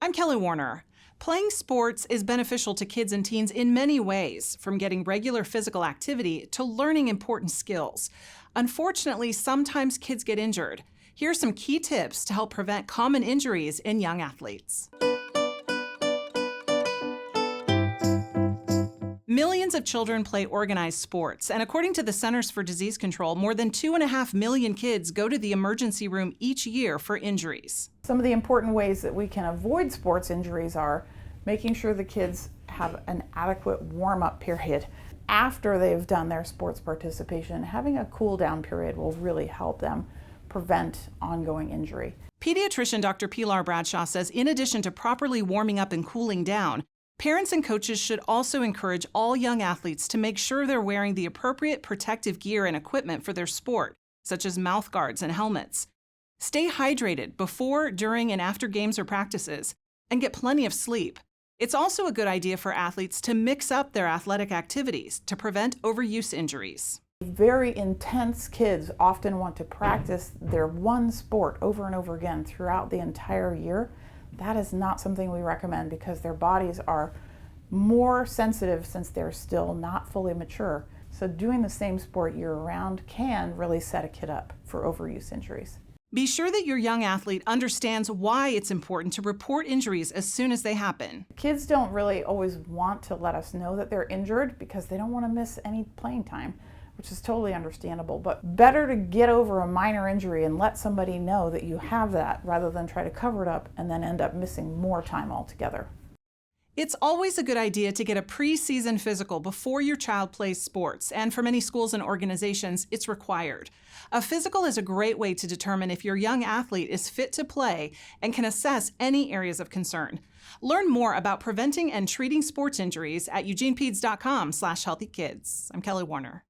I'm Kelly Warner. Playing sports is beneficial to kids and teens in many ways, from getting regular physical activity to learning important skills. Unfortunately, sometimes kids get injured. Here are some key tips to help prevent common injuries in young athletes. Millions of children play organized sports, and according to the Centers for Disease Control, more than 2.5 million kids go to the emergency room each year for injuries. Some of the important ways that we can avoid sports injuries are making sure the kids have an adequate warm-up period. After they've done their sports participation, having a cool-down period will really help them prevent ongoing injury. Pediatrician Dr. Pilar Bradshaw says in addition to properly warming up and cooling down, parents and coaches should also encourage all young athletes to make sure they're wearing the appropriate protective gear and equipment for their sport, such as mouth guards and helmets. Stay hydrated before, during, and after games or practices, and get plenty of sleep. It's also a good idea for athletes to mix up their athletic activities to prevent overuse injuries. Very intense kids often want to practice their one sport over and over again throughout the entire year. That is not something we recommend because their bodies are more sensitive since they're still not fully mature. So doing the same sport year-round can really set a kid up for overuse injuries. Be sure that your young athlete understands why it's important to report injuries as soon as they happen. Kids don't really always want to let us know that they're injured because they don't want to miss any playing time, which is totally understandable. But better to get over a minor injury and let somebody know that you have that rather than try to cover it up and then end up missing more time altogether. It's always a good idea to get a pre-season physical before your child plays sports, and for many schools and organizations, it's required. A physical is a great way to determine if your young athlete is fit to play and can assess any areas of concern. Learn more about preventing and treating sports injuries at eugenepeds.com/healthykids. I'm Kelly Warner.